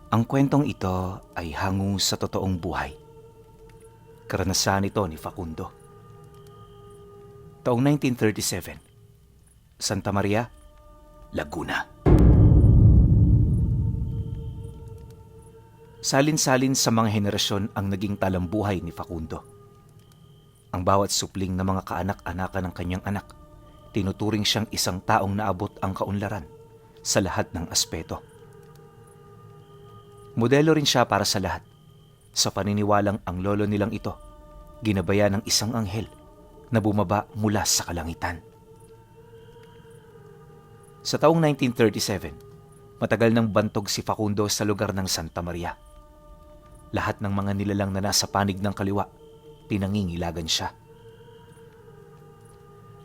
Ang kwentong ito ay hango sa totoong buhay. Karanasan ito ni Facundo. Taong 1937, Santa Maria, Laguna. Salin-salin sa mga henerasyon ang naging talambuhay ni Facundo. Ang bawat supling na mga kaanak-anakan ng kanyang anak, tinuturing siyang isang taong naabot ang kaunlaran sa lahat ng aspeto. Modelo rin siya para sa lahat, sa paniniwalang ang lolo nilang ito, ginabayan ng isang anghel na bumaba mula sa kalangitan. Sa taong 1937, matagal nang bantog si Facundo sa lugar ng Santa Maria. Lahat ng mga nilalang na nasa panig ng kaliwa, pinangingilagan siya.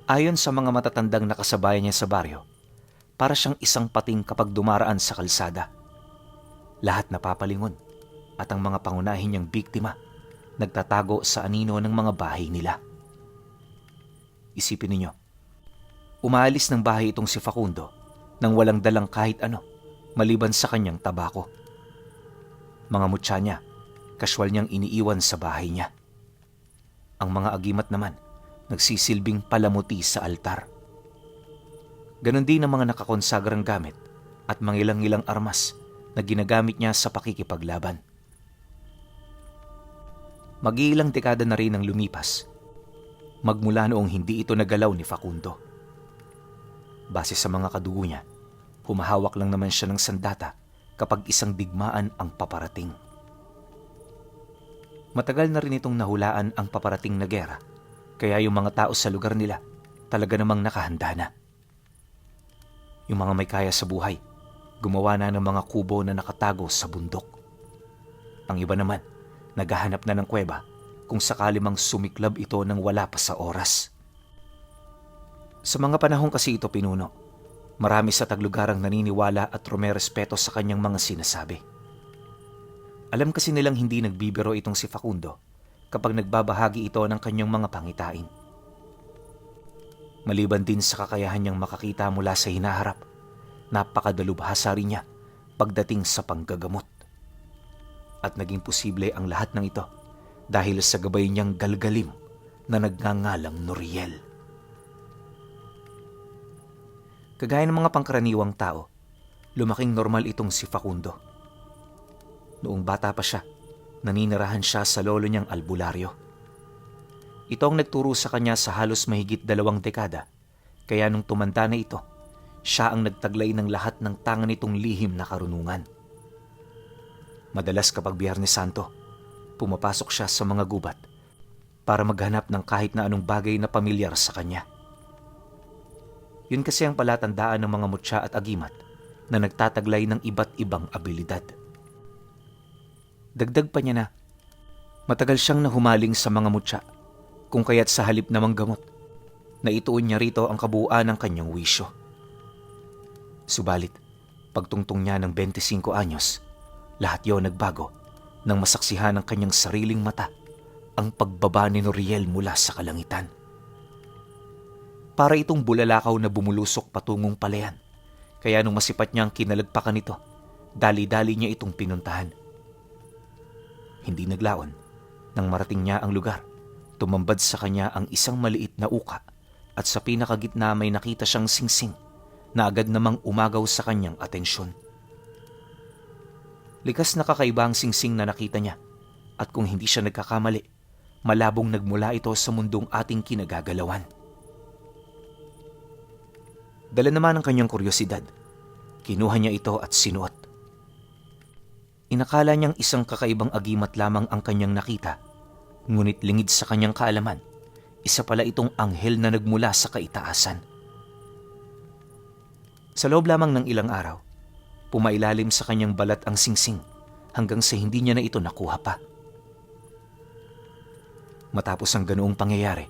Ayon sa mga matatandang nakasabayan niya sa baryo, para siyang isang pating kapag dumaraan sa kalsada. Lahat napapalingon at ang mga pangunahin niyang biktima nagtatago sa anino ng mga bahay nila. Isipin ninyo, umaalis ng bahay itong si Facundo nang walang dalang kahit ano maliban sa kanyang tabako. Mga mutya niya, kaswal niyang iniiwan sa bahay niya. Ang mga agimat naman, nagsisilbing palamuti sa altar. Ganon din ang mga nakakonsagrang gamit at mangilang-ilang armas na ginagamit niya sa pakikipaglaban. Mag-iilang dekada na rin ang lumipas, magmula noong hindi ito nagalaw ni Facundo. Base sa mga kadugo niya, humahawak lang naman siya ng sandata kapag isang digmaan ang paparating. Matagal na rin itong nahulaan ang paparating na gera, kaya yung mga tao sa lugar nila talaga namang nakahanda na. Yung mga may kaya sa buhay, gumawa na ng mga kubo na nakatago sa bundok. Ang iba naman, naghahanap na ng kuweba kung sakali mang sumiklab ito nang wala pa sa oras. Sa mga panahon kasi ito pinuno, marami sa taglugarang naniniwala at rumerespeto sa kanyang mga sinasabi. Alam kasi nilang hindi nagbibiro itong si Facundo kapag nagbabahagi ito ng kanyang mga pangitain. Maliban din sa kakayahan niyang makakita mula sa hinaharap, napakadalubhasa rin niya pagdating sa panggagamot. At naging posible ang lahat ng ito dahil sa gabay niyang galgalim na nagngangalang Noriel. Kagaya ng mga pangkaraniwang tao, lumaking normal itong si Facundo. Noong bata pa siya, naninirahan siya sa lolo niyang albularyo. Ito ang nagturo sa kanya sa halos mahigit 2 dekada, kaya nung tumanda na ito, siya ang nagtaglay ng lahat ng tangan nitong lihim na karunungan. Madalas kapag Biyernes Santo, pumapasok siya sa mga gubat para maghanap ng kahit na anong bagay na pamilyar sa kanya. Yun kasi ang palatandaan ng mga mutya at agimat na nagtataglay ng iba't ibang abilidad. Dagdag pa niya na, matagal siyang nahumaling sa mga mutya, kung kaya't sa halip na manggamot, naituon niya rito ang kabuuan ng kanyang wisyo. Subalit, pagtungtong niya ng 25 anyos, lahat yon nagbago nang masaksihan ng kanyang sariling mata ang pagbaba ni Noriel mula sa kalangitan. Para itong bulalakaw na bumulusok patungong palayan, kaya nung masipat niya ang kinalagpakan nito, dali-dali niya itong pinuntahan. Hindi naglaon, nang marating niya ang lugar, tumambad sa kanya ang isang maliit na uka at sa pinakagitna may nakita siyang singsing na agad namang umagaw sa kanyang atensyon. Likas na kakaiba ang singsing na nakita niya at kung hindi siya nagkakamali, malabong nagmula ito sa mundong ating kinagagalawan. Dala naman ang kanyang kuryosidad, kinuha niya ito at sinuot. Inakala niyang isang kakaibang agimat lamang ang kanyang nakita, ngunit lingid sa kanyang kaalaman, isa pala itong anghel na nagmula sa kaitaasan. Sa loob lamang ng ilang araw, pumailalim sa kanyang balat ang singsing hanggang sa hindi niya na ito nakuha pa. Matapos ang ganoong pangyayari,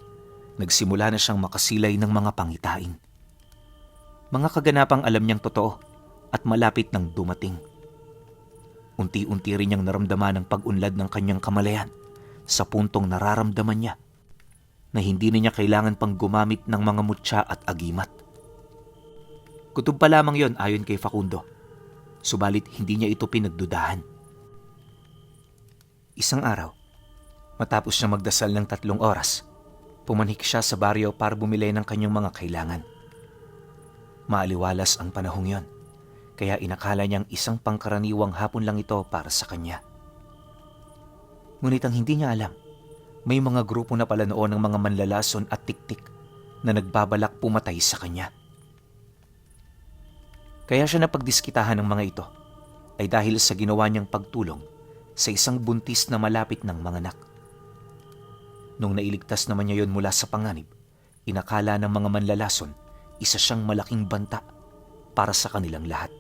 nagsimula na siyang makasilay ng mga pangitain. Mga kaganapang alam niyang totoo at malapit nang dumating. Unti-unti rin niyang naramdaman ang pag-unlad ng kanyang kamalayan sa puntong nararamdaman niya na hindi na niya kailangan pang gumamit ng mga mutya at agimat. Kutob pa lamang yon ayon kay Facundo. subalit hindi niya ito pinagdudahan. Isang araw, matapos siya magdasal ng 3 oras, pumanhik siya sa baryo para bumili ng kanyang mga kailangan. Maaliwalas ang panahong yon, kaya inakala niyang isang pangkaraniwang hapon lang ito para sa kanya. Ngunit ang hindi niya alam, may mga grupo na pala noon ng mga manlalason at tiktik na nagbabalak pumatay sa kanya. Kaya siya napagdiskitahan ng mga ito ay dahil sa ginawa niyang pagtulong sa isang buntis na malapit ng manganak. Nung nailigtas naman niya yon mula sa panganib, inakala ng mga manlalason isa siyang malaking banta para sa kanilang lahat.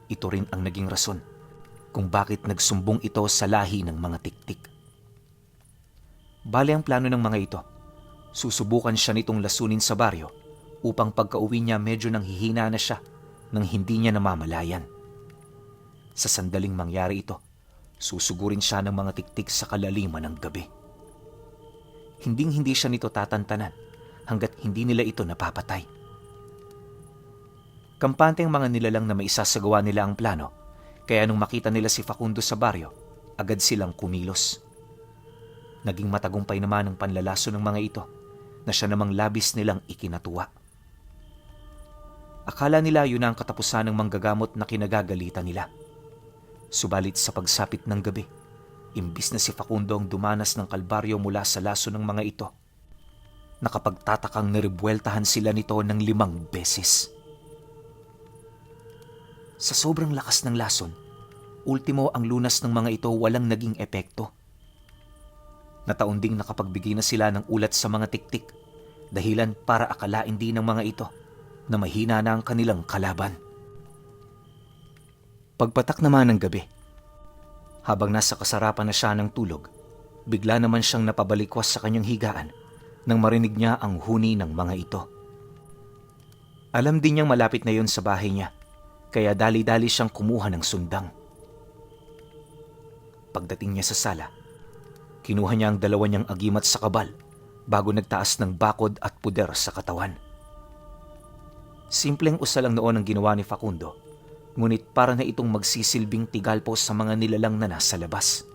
Ito rin ang naging rason kung bakit nagsumbong ito sa lahi ng mga tiktik. Bale ang plano ng mga ito, susubukan siya nitong lasunin sa baryo upang pagka-uwi niya medyo nang hihina na siya nang hindi niya namamalayan. Sa sandaling mangyari ito, susugurin siya ng mga tiktik sa kalaliman ng gabi. Hinding-hindi siya nito tatantanan hanggat hindi nila ito napapatay. Kampante ang mga nilalang na maisasagawa nila ang plano, kaya nung makita nila si Facundo sa baryo, agad silang kumilos. Naging matagumpay naman ang panlalaso ng mga ito na siya namang labis nilang ikinatuwa. Akala nila yun ang katapusan ng manggagamot na kinagagalitan nila. Subalit sa pagsapit ng gabi, imbis na si Facundo ang dumanas ng kalbaryo mula sa laso ng mga ito, nakapagtatakang niribueltahan sila nito ng 5 beses. Sa sobrang lakas ng lason, ultimo ang lunas ng mga ito walang naging epekto. Nataon ding nakapagbigay na sila ng ulat sa mga tiktik, dahilan para akalain din ng mga ito na mahina na ang kanilang kalaban. Pagpatak naman ng gabi, habang nasa kasarapan na siya ng tulog, bigla naman siyang napabalikwas sa kanyang higaan nang marinig niya ang huni ng mga ito. Alam din niyang malapit na yon sa bahay niya, kaya dali-dali siyang kumuha ng sundang. Pagdating niya sa sala, kinuha niya ang 2 niyang agimat sa kabal bago nagtaas ng bakod at puder sa katawan. Simpleng usal lang noon ang ginawa ni Facundo, ngunit para na itong magsisilbing tigalpo sa mga nilalang na nasa labas.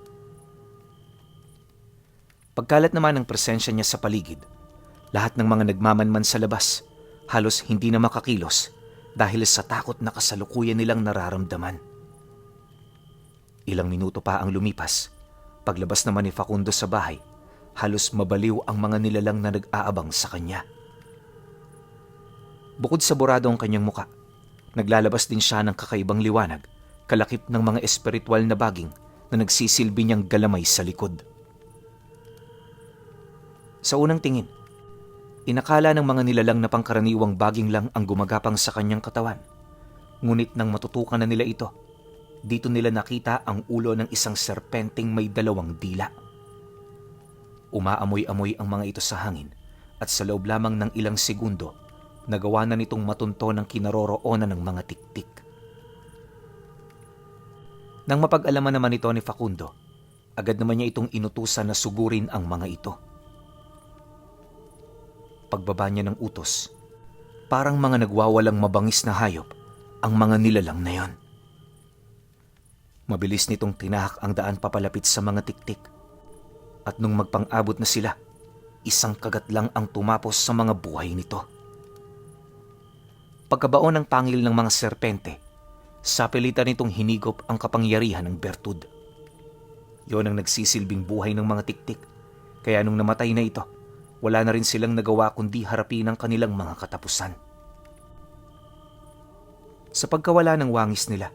Pagkalat naman ng presensya niya sa paligid, lahat ng mga nagmamanman sa labas halos hindi na makakilos dahil sa takot na kasalukuyan nilang nararamdaman. Ilang minuto pa ang lumipas, paglabas naman ni Facundo sa bahay, halos mabaliw ang mga nilalang na nag-aabang sa kanya. Bukod sa burado ang kanyang muka, naglalabas din siya ng kakaibang liwanag, kalakip ng mga espiritual na baging na nagsisilbi niyang galamay sa likod. Sa unang tingin, inakala ng mga nilalang na pangkaraniwang baging lang ang gumagapang sa kanyang katawan. Ngunit nang matutukan na nila ito, dito nila nakita ang ulo ng isang serpenteng may 2 dila. Umaamoy-amoy ang mga ito sa hangin at sa loob lamang ng ilang segundo, nagawa na nitong matunto ng kinaroroonan ng mga tiktik. Nang mapag-alaman naman ito ni Facundo, agad naman niya itong inutusan na sugurin ang mga ito. Pagbaba niya ng utos, parang mga nagwawalang mabangis na hayop ang mga nilalang na yon. Mabilis nitong tinahak ang daan papalapit sa mga tiktik, at nung magpang-abot na sila, isang kagat lang ang tumapos sa mga buhay nito. Pagkabaon ng pangil ng mga serpente, sapilitan nitong hinigop ang kapangyarihan ng bertud. Yon ang nagsisilbing buhay ng mga tiktik, kaya nung namatay na ito, wala na rin silang nagawa kundi harapin ang kanilang mga katapusan. Sa pagkawala ng wangis nila,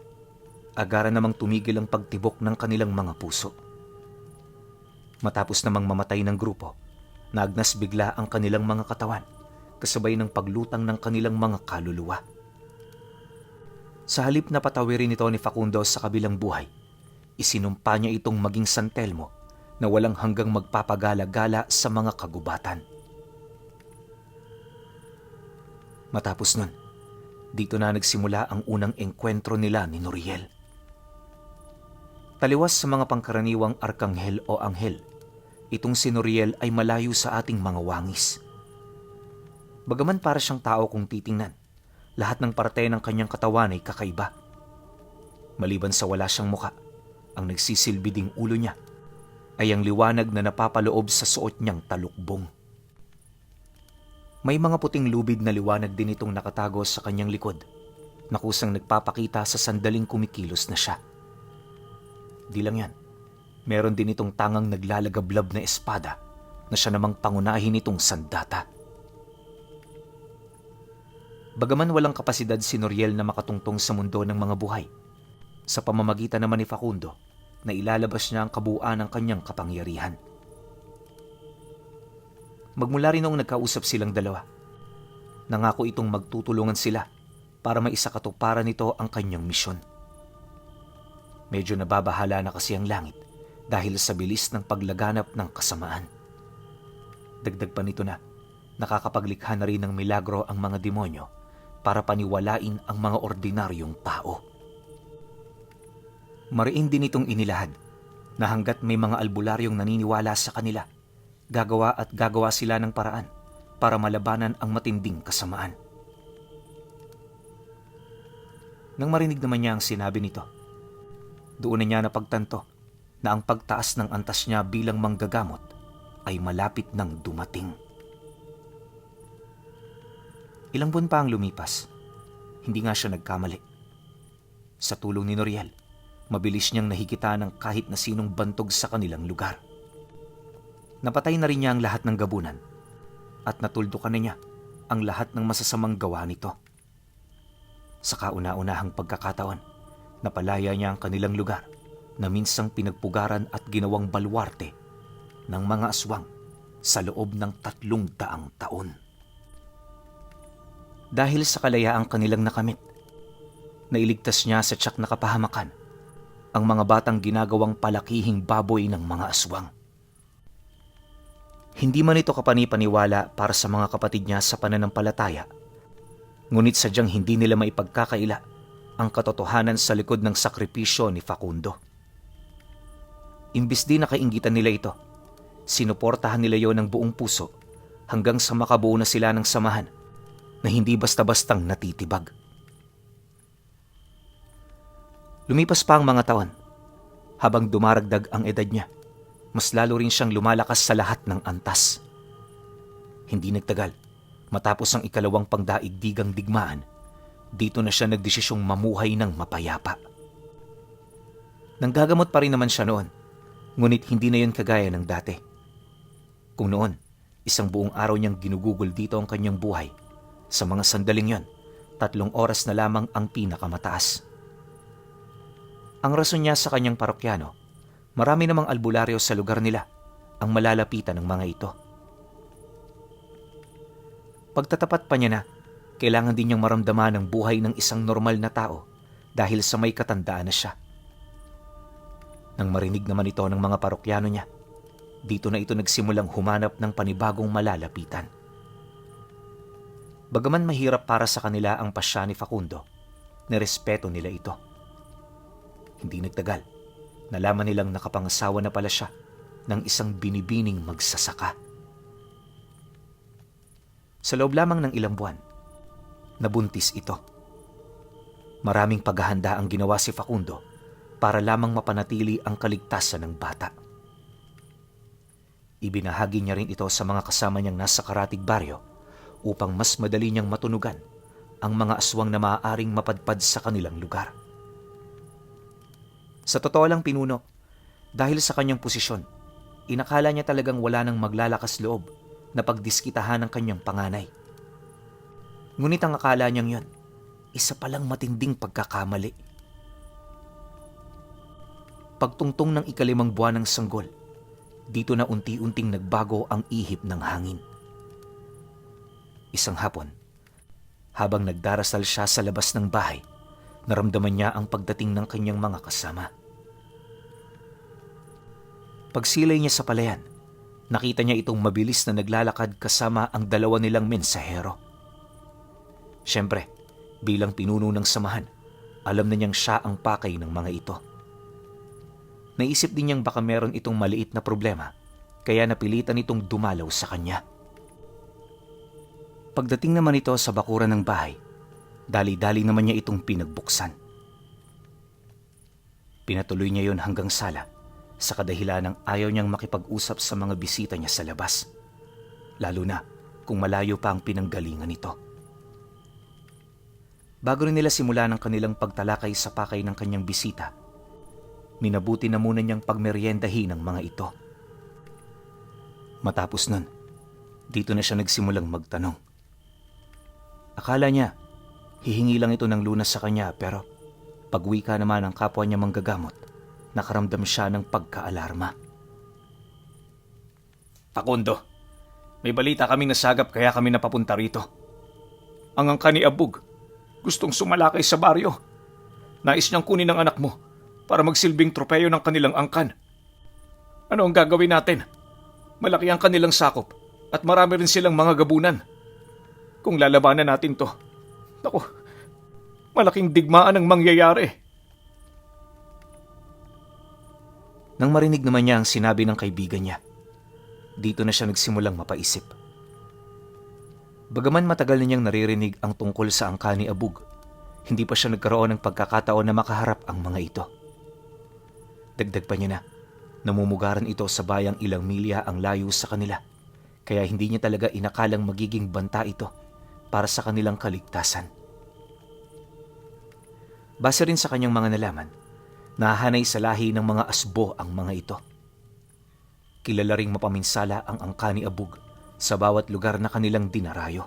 agaran namang tumigil ang pagtibok ng kanilang mga puso. Matapos namang mamatay ng grupo, naagnas bigla ang kanilang mga katawan, kasabay ng paglutang ng kanilang mga kaluluwa. Sa halip na patawirin ito ni Facundo sa kabilang buhay, isinumpa niya itong maging San Telmo na walang hanggang magpapagala-gala sa mga kagubatan. Matapos nun, dito na nagsimula ang unang engkwentro nila ni Noriel. Taliwas sa mga pangkaraniwang arkanghel o anghel, itong si Noriel ay malayo sa ating mga wangis. Bagaman para siyang tao kung titingnan, lahat ng parte ng kanyang katawan ay kakaiba. Maliban sa wala siyang muka, ang nagsisilbi ding ulo niya ay ang liwanag na napapaloob sa suot niyang talukbong. May mga puting lubid na liwanag din itong nakatago sa kanyang likod na kusang nagpapakita sa sandaling kumikilos na siya. Di lang yan, meron din itong tangang naglalagablab na espada na siya namang pangunahin itong sandata. Bagaman walang kapasidad si Noriel na makatungtong sa mundo ng mga buhay, sa pamamagitan naman ni Facundo na ilalabas niya ang kabuuan ng kanyang kapangyarihan. Magmula rin noong nagkausap silang dalawa, nangako itong magtutulungan sila para maisakatuparan nito ang kanyang misyon. Medyo nababahala na kasi ang langit dahil sa bilis ng paglaganap ng kasamaan. Dagdag pa nito na nakakapaglikha na rin ng milagro ang mga demonyo para paniwalain ang mga ordinaryong tao. Mariin din itong inilahad na hanggat may mga albularyong naniniwala sa kanila, gagawa sila ng paraan para malabanan ang matinding kasamaan. Nang marinig naman niya ang sinabi nito, doon na niya napagtanto na ang pagtaas ng antas niya bilang manggagamot ay malapit nang dumating. Ilang buwan pa ang lumipas, hindi nga siya nagkamali. Sa tulong ni Noriel, mabilis niyang nahikita ng kahit na sinong bantog sa kanilang lugar. Napatay na rin niya ang lahat ng gabunan at natuldukan na niya ang lahat ng masasamang gawa nito. Sa kauna-unahang pagkakataon, napalaya niya ang kanilang lugar na minsang pinagpugaran at ginawang balwarte ng mga aswang sa loob ng 300 taon. Dahil sa kalayaang kanilang nakamit, nailigtas niya sa tiyak na kapahamakan ang mga batang ginagawang palakihing baboy ng mga aswang. Hindi man ito kapanipaniwala para sa mga kapatid niya sa pananampalataya, ngunit sadyang hindi nila maipagkakaila ang katotohanan sa likod ng sakripisyo ni Facundo. Imbis di nakainggitan nila ito, sinuportahan nila yon ng buong puso hanggang sa makabuo na sila ng samahan na hindi basta-bastang natitibag. Lumipas pa ang mga taon. Habang dumaragdag ang edad niya, mas lalo rin siyang lumalakas sa lahat ng antas. Hindi nagtagal, matapos ang ikalawang pangdaigdigang digmaan, dito na siya nagdesisyong mamuhay ng mapayapa. Nanggagamot pa rin naman siya noon, ngunit hindi na yun kagaya ng dati. Kung noon, isang buong araw niyang ginugugol dito ang kanyang buhay, sa mga sandaling yon, 3 oras na lamang ang pinakamataas. Ang rason niya sa kanyang parokyano, marami namang albularyo sa lugar nila ang malalapitan ng mga ito. Pagtatapat pa niya na, kailangan din niyang maramdaman ang buhay ng isang normal na tao dahil sa may katandaan na siya. Nang marinig naman ito ng mga parokyano niya, dito na ito nagsimulang humanap ng panibagong malalapitan. Bagaman mahirap para sa kanila ang pasya ni Facundo, nirespeto nila ito. Hindi nagtagal, nalaman nilang nakapangasawa na pala siya ng isang binibining magsasaka. Sa loob lamang ng ilang buwan, nabuntis ito. Maraming paghahanda ang ginawa si Facundo para lamang mapanatili ang kaligtasan ng bata. Ibinahagi niya rin ito sa mga kasama niyang nasa karatig baryo upang mas madali niyang matunugan ang mga aswang na maaaring mapadpad sa kanilang lugar. Sa totoo lang pinuno, dahil sa kanyang posisyon, inakala niya talagang wala nang maglalakas loob na pagdiskitahan ng kanyang panganay. Ngunit ang akala niyang yon, isa palang matinding pagkakamali. Pagtungtong ng 5 buwan ng sanggol, dito na unti-unting nagbago ang ihip ng hangin. Isang hapon, habang nagdarasal siya sa labas ng bahay, naramdaman niya ang pagdating ng kanyang mga kasama. Pagsilay niya sa palayan, nakita niya itong mabilis na naglalakad kasama ang 2 nilang mensahero. Siyempre, bilang pinuno ng samahan, alam na niyang siya ang pakay ng mga ito. Naisip din niyang baka meron itong maliit na problema, kaya napilitan itong dumalaw sa kanya. Pagdating naman ito sa bakuran ng bahay, dali-dali naman niya itong pinagbuksan. Pinatuloy niya yon hanggang sala sa kadahilan ng ayaw niyang makipag-usap sa mga bisita niya sa labas, lalo na kung malayo pa ang pinanggalingan nito. Bago rin nila simula ng kanilang pagtalakay sa pakay ng kanyang bisita, minabuti na muna niyang pagmeryendahin ang mga ito. Matapos nun, dito na siya nagsimulang magtanong. Akala niya, hihingi lang ito ng lunas sa kanya, pero pag-uwi ka naman ng kapwa niya manggagamot, nakaramdam siya ng pagka-alarma. Facundo, may balita kaming nasagap kaya kami napapunta rito. Ang angka ni Abug, gustong sumalakay sa baryo. Nais niyang kunin ang anak mo para magsilbing tropeyo ng kanilang angkan. Ano ang gagawin natin? Malaki ang kanilang sakop at marami rin silang mga gabunan. Kung lalabanan natin to, naku, malaking digmaan ang mangyayari. Nang marinig naman niya ang sinabi ng kaibigan niya, dito na siya nagsimulang mapaisip. Bagaman matagal na niyang naririnig ang tungkol sa angka ni Abug, hindi pa siya nagkaroon ng pagkakataon na makaharap ang mga ito. Dagdag pa niya na, namumugaran ito sa bayang ilang milya ang layo sa kanila, kaya hindi niya talaga inakalang magiging banta ito para sa kanilang kaligtasan. Base rin sa kanyang mga nalaman, nahanay sa lahi ng mga asbo ang mga ito. Kilala ring mapaminsala ang angka ni Abug sa bawat lugar na kanilang dinarayo.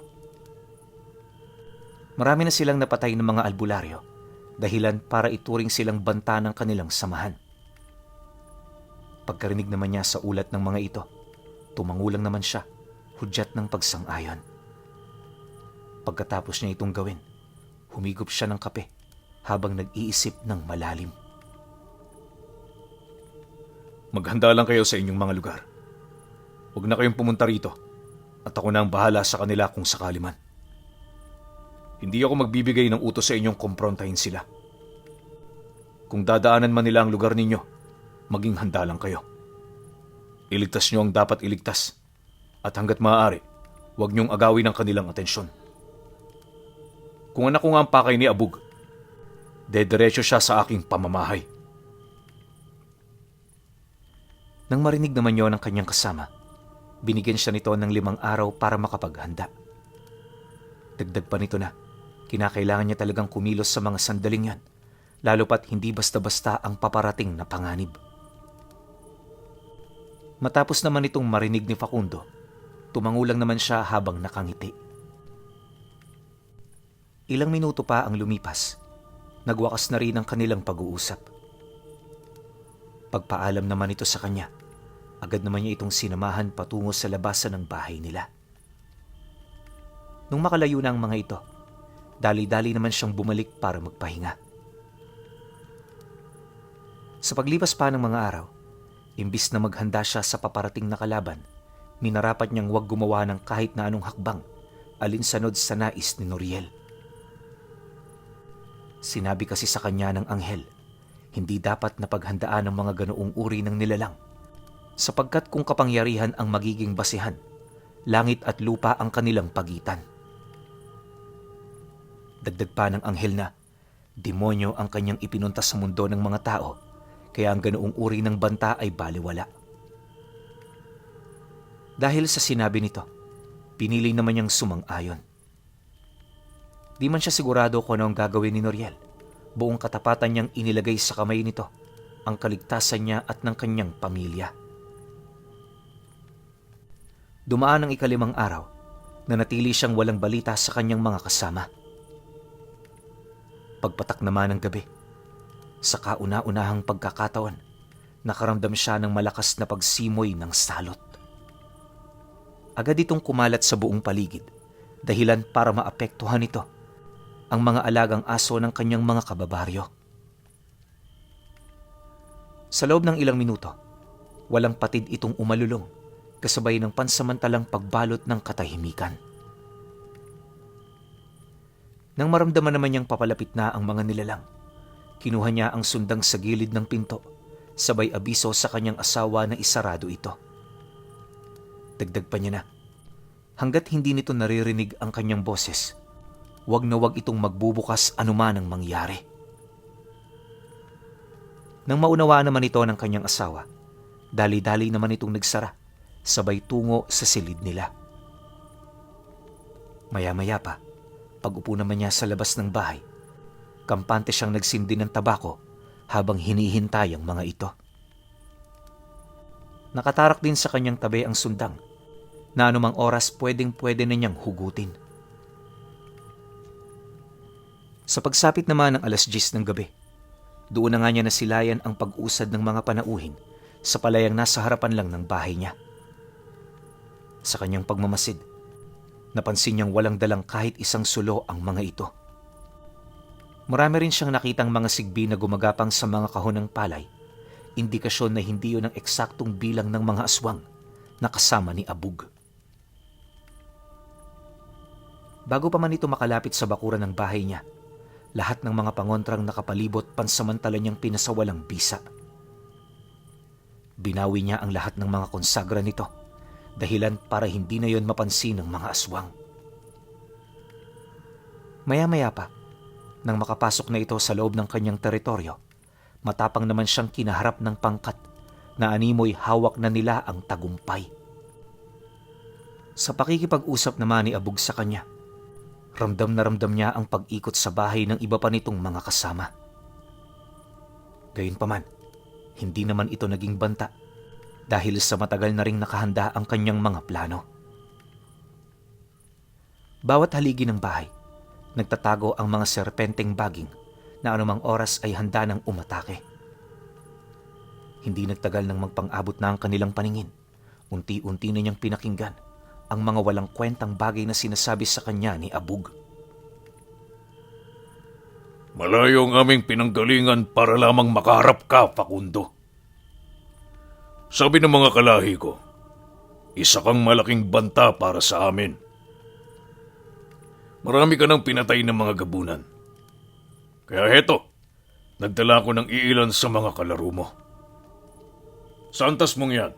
Marami na silang napatay ng mga albularyo, dahilan para ituring silang banta ng kanilang samahan. Pagkarinig naman niya sa ulat ng mga ito, tumangulang naman siya, hudyat ng pagsang-ayon. Pagkatapos niya itong gawin, humigop siya ng kape habang nag-iisip ng malalim. Maghanda lang kayo sa inyong mga lugar. Huwag na kayong pumunta rito at ako na ang bahala sa kanila kung sakali man. Hindi ako magbibigay ng utos sa inyong kumprontahin sila. Kung dadaanan man nila ang lugar ninyo, maging handa lang kayo. Iligtas nyo ang dapat iligtas at hanggat maaari, huwag nyong agawin ang kanilang atensyon. Kung anak ko nga ang pakay ni Abug, dediretso siya sa aking pamamahay. Nang marinig naman yon ng kanyang kasama, binigyan siya nito ng 5 araw para makapaghanda. Dagdag pa nito na, kinakailangan niya talagang kumilos sa mga sandaling yan, lalo pat hindi basta-basta ang paparating na panganib. Matapos naman itong marinig ni Facundo, tumangulang naman siya habang nakangiti. Ilang minuto pa ang lumipas, nagwakas na rin ang kanilang pag-uusap. Pagpaalam naman ito sa kanya, agad naman niya itong sinamahan patungo sa labasan ng bahay nila. Nung makalayo na ang mga ito, dali-dali naman siyang bumalik para magpahinga. Sa paglipas pa ng mga araw, imbis na maghanda siya sa paparating na kalaban, minarapat niyang huwag gumawa ng kahit na anong hakbang alinsanod sa nais ni Noriel. Sinabi kasi sa kanya ng anghel, hindi dapat napaghandaan ang mga ganoong uri ng nilalang, sapagkat kung kapangyarihan ang magiging basihan, langit at lupa ang kanilang pagitan. Dagdag pa ng anghel na, demonyo ang kanyang ipinunta sa mundo ng mga tao, kaya ang ganoong uri ng banta ay baliwala. Dahil sa sinabi nito, pinili naman niyang sumang-ayon. Di man siya sigurado kung ano ang gagawin ni Noriel, buong katapatan niyang inilagay sa kamay nito ang kaligtasan niya at ng kanyang pamilya. Dumaan ang 5 araw na natili siyang walang balita sa kanyang mga kasama. Pagpatak naman ng gabi, sa kauna-unahang pagkakataon, nakaramdam siya ng malakas na pagsimoy ng salot. Agad itong kumalat sa buong paligid, dahilan para maapektuhan ito ang mga alagang aso ng kanyang mga kababaryo. Sa loob ng ilang minuto, walang patid itong umalulong, kasabay ng pansamantalang pagbalot ng katahimikan. Nang maramdaman naman niyang papalapit na ang mga nilalang, kinuha niya ang sundang sa gilid ng pinto, sabay abiso sa kanyang asawa na isarado ito. Dagdag pa niya na, hanggat hindi nito naririnig ang kanyang boses, wag na wag itong magbubukas anuman ang mangyari. Nang maunawaan naman ito ng kanyang asawa, dali-dali naman itong nagsara, sabay tungo sa silid nila. Maya-maya pa, pag-upo naman niya sa labas ng bahay, kampante siyang nagsindi ng tabako habang hinihintay ang mga ito. Nakatarak din sa kanyang tabi ang sundang na anumang oras pwedeng-pwede na niyang hugutin. Sa pagsapit naman ng 10:00 ng gabi, doon na nga niya nasilayan ang pag-usad ng mga panauhin sa palayang nasa harapan lang ng bahay niya. Sa kanyang pagmamasid, napansin niyang walang dalang kahit isang sulo ang mga ito. Marami rin siyang nakitang mga sigbi na gumagapang sa mga kahon ng palay, indikasyon na hindi yun ang eksaktong bilang ng mga aswang na kasama ni Abug. Bago pa man ito makalapit sa bakuran ng bahay niya, lahat ng mga pangontrang nakapalibot pansamantala niyang pinasawalang bisa. Binawi niya ang lahat ng mga konsagra nito, dahilan para hindi na yon mapansin ng mga aswang. Maya-maya pa, nang makapasok na ito sa loob ng kanyang teritoryo, matapang naman siyang kinaharap ng pangkat na animoy hawak na nila ang tagumpay. Sa pakikipag-usap naman ni Abug sa kanya, ramdam na ramdam niya ang pag-ikot sa bahay ng iba pa nitong mga kasama. Gayunpaman, hindi naman ito naging banta dahil sa matagal na ring nakahanda ang kanyang mga plano. Bawat haligi ng bahay, nagtatago ang mga serpenteng baging na anumang oras ay handa ng umatake. Hindi nagtagal nang magpang-abot na ang kanilang paningin, unti-unti na niyang pinakinggan ang mga walang kwentang bagay na sinasabi sa kanya ni Abug. Malayo ang aming pinanggalingan para lamang makaharap ka, Facundo. Sabi ng mga kalahi ko, isa kang malaking banta para sa amin. Marami ka nang pinatay ng mga gabunan. Kaya heto, nagdala ko ng iilan sa mga kalaro mo. Sa antas mong yan,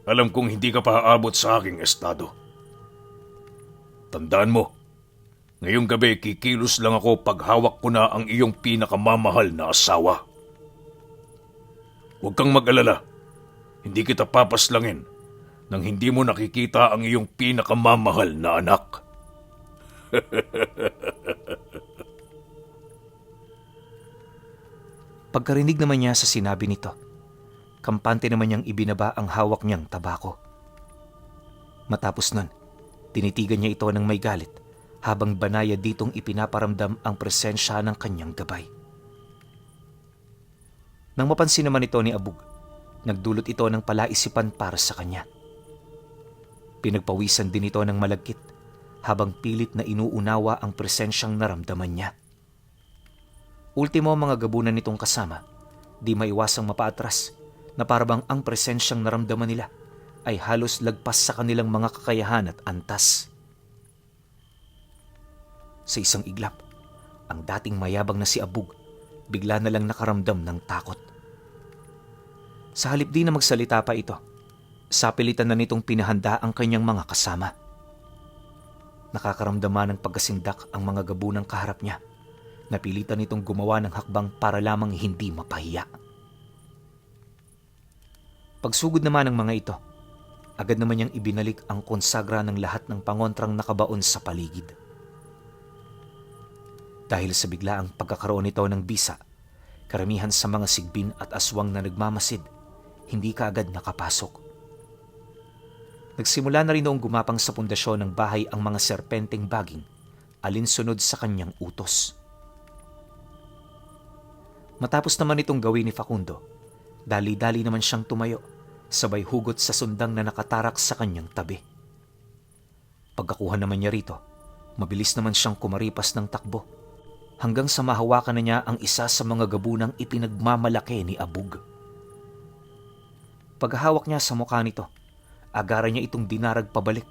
alam kong hindi ka pa aabot sa aking estado. Tandaan mo, ngayong gabi kikilos lang ako pag hawak ko na ang iyong pinakamamahal na asawa. Huwag kang mag-alala, hindi kita papaslangin nang hindi mo nakikita ang iyong pinakamamahal na anak. Pagkarinig naman niya sa sinabi nito, kampante naman niyang ibinaba ang hawak niyang tabako. Matapos nun, tinitigan niya ito ng may galit habang banaya ditong ipinaparamdam ang presensya ng kanyang gabay. Nang mapansin naman ito ni Abug, nagdulot ito ng palaisipan para sa kanya. Pinagpawisan din ito ng malagkit habang pilit na inuunawa ang presensyang naramdaman niya. Ultimo mga gabunan nitong kasama, di maiwasang mapaatras na parabang ang presensyang naramdaman nila ay halos lagpas sa kanilang mga kakayahan at antas. Sa isang iglap, ang dating mayabang na si Abug bigla na lang nakaramdam ng takot. Sa halip di na magsalita pa ito, sapilitan na nitong pinahanda ang kanyang mga kasama. Nakakaramdaman ng pagkasindak ang mga gabunang kaharap niya. Napilitan nitong gumawa ng hakbang para lamang hindi mapahiya. Pagsugod naman ng mga ito, agad naman niyang ibinalik ang konsagra ng lahat ng pangontrang nakabaon sa paligid. Dahil sa biglaang pagkakaroon nito ng bisa, karamihan sa mga sigbin at aswang na nagmamasid, hindi kaagad nakapasok. Nagsimula na rin noong gumapang sa pundasyon ng bahay ang mga serpenteng baging, alinsunod sa kanyang utos. Matapos naman itong gawin ni Facundo, dali-dali naman siyang tumayo, sabay hugot sa sundang na nakatarak sa kanyang tabi. Pagkakuha naman niya rito, mabilis naman siyang kumaripas ng takbo, hanggang sa mahawakan na niya ang isa sa mga gabunang ipinagmamalaki ni Abug. Paghahawak niya sa mukha nito, agaran niya itong dinarag pabalik,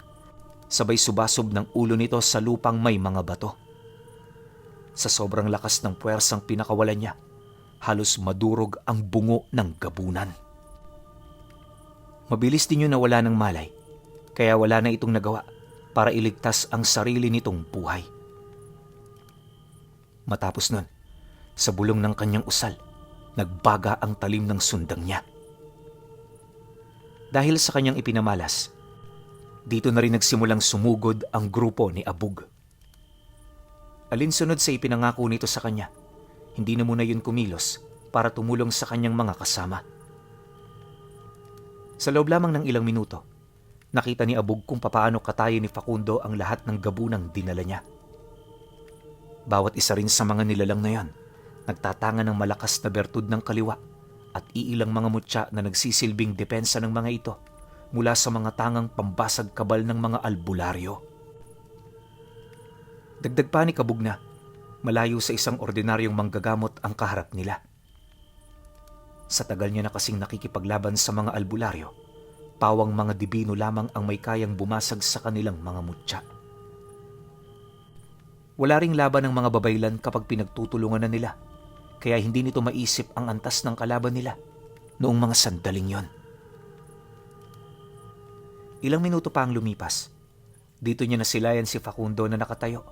sabay subasob ng ulo nito sa lupang may mga bato. Sa sobrang lakas ng puwersang pinakawalan niya, halos madurog ang bungo ng gabunan. Mabilis din yun nawala ng malay, kaya wala na itong nagawa para iligtas ang sarili nitong buhay. Matapos nun, sa bulong ng kanyang usal, nagbaga ang talim ng sundang niya. Dahil sa kanyang ipinamalas, dito na rin nagsimulang sumugod ang grupo ni Abug. Alinsunod sa ipinangako nito sa kanya, hindi na muna yun kumilos para tumulong sa kanyang mga kasama. Sa loob lamang ng ilang minuto, nakita ni Abug kung papaano katayin ni Facundo ang lahat ng gabunang dinala niya. Bawat isa rin sa mga nilalang na yan, nagtatanga ng malakas na bertud ng kaliwa at iilang mga mutya na nagsisilbing depensa ng mga ito mula sa mga tangang pambasag kabal ng mga albularyo. Dagdag pa ni Kabug na malayo sa isang ordinaryong manggagamot ang kaharap nila. Sa tagal niya na kasing nakikipaglaban sa mga albularyo, pawang mga dibino lamang ang may kayang bumasag sa kanilang mga mutya. Wala ring laban ng mga babaylan kapag pinagtutulungan na nila, kaya hindi nito maisip ang antas ng kalaban nila noong mga sandaling yon. Ilang minuto pa ang lumipas. Dito niya nasilayan si Facundo na nakatayo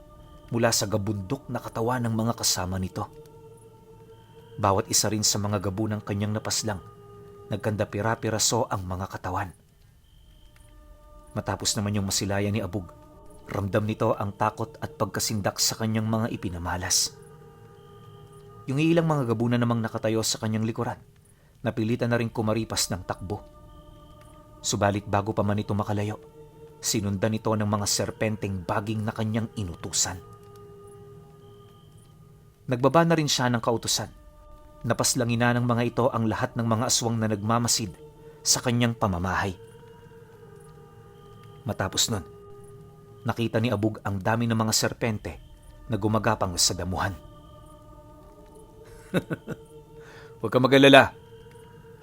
mula sa gabundok na katawan ng mga kasama nito. Bawat isa rin sa mga gabunang kanyang napaslang, nagkandapira-piraso ang mga katawan. Matapos naman yung masilayan ni Abug, ramdam nito ang takot at pagkasindak sa kanyang mga ipinamalas. Yung ilang mga gabunan namang nakatayo sa kanyang likuran, napilitan na rin kumaripas ng takbo. Subalit bago pa man ito makalayo, sinundan ito ng mga serpenteng baging na kanyang inutusan. Nagbaba na rin siya ng kautusan. Napaslangin na ng mga ito ang lahat ng mga aswang na nagmamasid sa kanyang pamamahay. Matapos nun, nakita ni Abug ang dami ng mga serpente na gumagapang sa damuhan. Huwag ka mag-alala.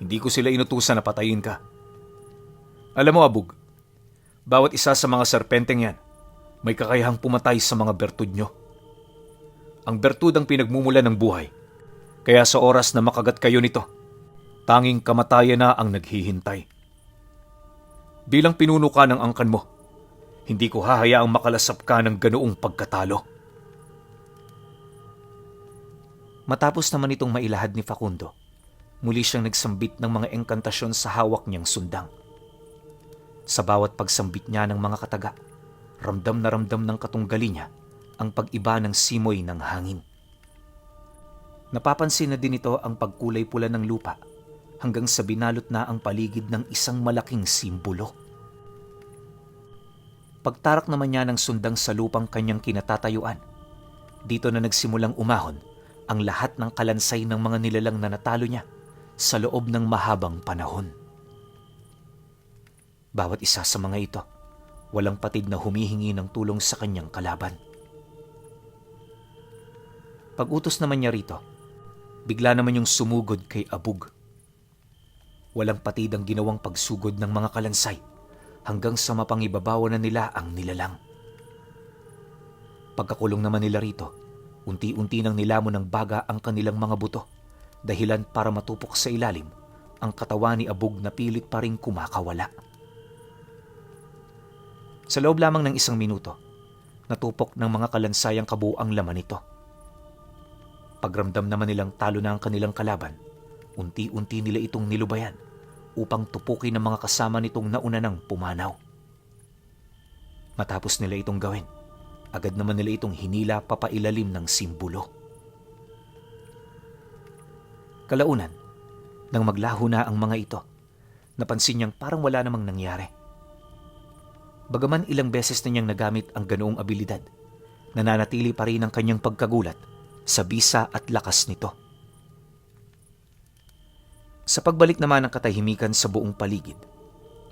Hindi ko sila inutusan na patayin ka. Alam mo, Abug, bawat isa sa mga serpenteng yan may kakayahang pumatay sa mga bertud nyo. Ang bertud ang pinagmumula ng buhay. Kaya sa oras na makagat kayo nito, tanging kamatayan na ang naghihintay. Bilang pinuno ka ng angkan mo, hindi ko hahayaang makalasap ka ng ganoong pagkatalo. Matapos naman itong mailahad ni Facundo, muli siyang nagsambit ng mga engkantasyon sa hawak niyang sundang. Sa bawat pagsambit niya ng mga kataga, ramdam na ramdam ng katunggali niya ang pag-iba ng simoy ng hangin. Napapansin na din ito ang pagkulay pula ng lupa hanggang sa binalot na ang paligid ng isang malaking simbolo. Pagtarak naman niya ng sundang sa lupang kanyang kinatatayuan, dito na nagsimulang umahon ang lahat ng kalansay ng mga nilalang na natalo niya sa loob ng mahabang panahon. Bawat isa sa mga ito, walang patid na humihingi ng tulong sa kanyang kalaban. Pag-utos naman niya rito, bigla naman yung sumugod kay Abug. Walang patid ang ginawang pagsugod ng mga kalansay hanggang sa mapangibabawa na nila ang nilalang. Pagkakulong naman nila rito, unti-unti nang nilamon ng baga ang kanilang mga buto, dahilan para matupok sa ilalim ang katawan ni Abug na pilit pa rin kumakawala. Sa loob lamang ng isang minuto, natupok ng mga kalansay ang kabuuang laman nito. Pagramdam naman nilang talo na ang kanilang kalaban, unti-unti nila itong nilubayan upang tupukin ng mga kasama nitong nauna nang pumanaw. Matapos nila itong gawin, agad naman nila itong hinila papailalim ng simbolo. Kalaunan, nang maglaho na ang mga ito, napansin niyang parang wala namang nangyari. Bagaman ilang beses na niyang nagamit ang ganoong abilidad, nananatili pa rin ang kanyang pagkagulat sa bisa at lakas nito. Sa pagbalik naman ng katahimikan sa buong paligid,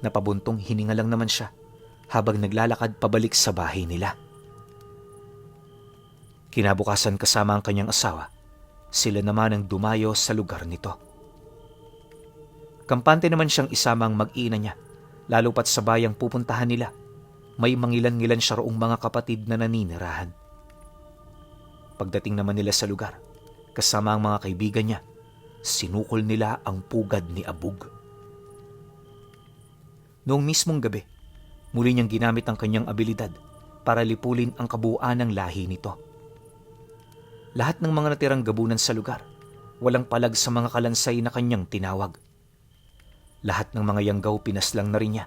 napabuntong hininga lang naman siya habang naglalakad pabalik sa bahay nila. Kinabukasan kasama ang kanyang asawa, sila naman ang dumayo sa lugar nito. Kampante naman siyang isama ang mag-ina niya, lalo pat sa bayang pupuntahan nila. May mangilan-ngilan siya roong mga kapatid na naninirahan. Pagdating naman nila sa lugar, kasama ang mga kaibigan niya, sinukol nila ang pugad ni Abug. Noong mismong gabi, muli niyang ginamit ang kanyang abilidad para lipulin ang kabuuan ng lahi nito. Lahat ng mga natirang gabunan sa lugar walang palag sa mga kalansay na kanyang tinawag. Lahat ng mga yanggaw pinaslang na rin niya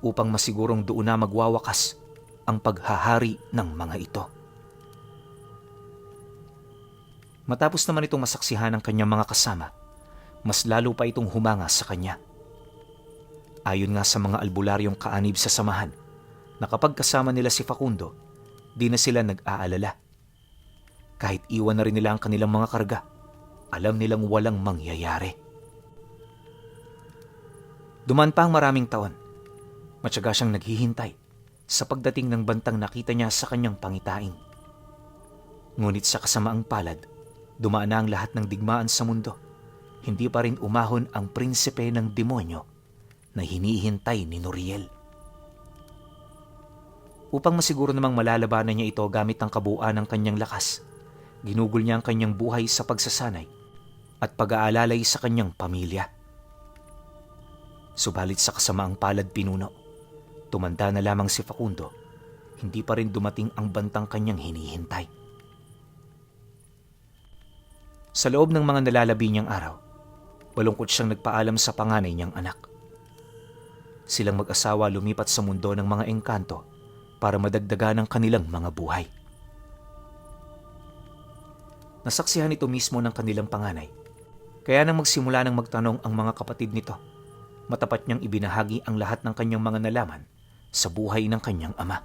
upang masigurong doon na magwawakas ang paghahari ng mga ito. Matapos naman itong masaksihan ng kanyang mga kasama, mas lalo pa itong humanga sa kanya. Ayon nga sa mga albularyong kaanib sa samahan, na kapag kasama nila si Facundo, di na sila nag-aalala. Kahit iwan na rin nila ang kanilang mga karga, alam nilang walang mangyayari. Dumaan pa ang maraming taon. Matyaga siyang naghihintay sa pagdating ng bantang nakita niya sa kanyang pangitain. Ngunit sa kasamaang palad, dumaan na ang lahat ng digmaan sa mundo. Hindi pa rin umahon ang prinsipe ng demonyo na hinihintay ni Noriel. Upang masiguro namang malalabanan niya ito gamit ang kabuuan ng kanyang lakas, ginugol niya ang kanyang buhay sa pagsasanay at pag-aalalay sa kanyang pamilya. Subalit sa kasamaang palad pinuno, tumanda na lamang si Facundo, hindi pa rin dumating ang bantang kanyang hinihintay. Sa loob ng mga nalalabi niyang araw, malungkot siyang nagpaalam sa panganay niyang anak. Silang mag-asawa lumipat sa mundo ng mga engkanto para madagdagan ang kanilang mga buhay. Nasaksihan ito mismo ng kanilang panganay, kaya nang magsimula ng magtanong ang mga kapatid nito, matapat niyang ibinahagi ang lahat ng kanyang mga nalaman sa buhay ng kanyang ama.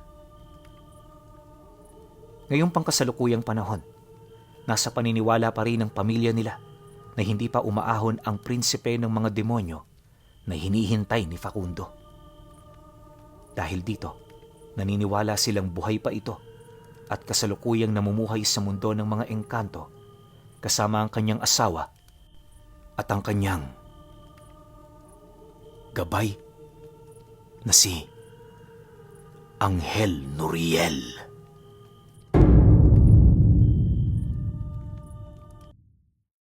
Ngayong pangkasalukuyang panahon, nasa paniniwala pa rin ng pamilya nila na hindi pa umaahon ang prinsipe ng mga demonyo na hinihintay ni Facundo. Dahil dito, naniniwala silang buhay pa ito at kasalukuyang namumuhay sa mundo ng mga engkanto kasama ang kanyang asawa at ang kanyang gabay na si Anghel Noriel.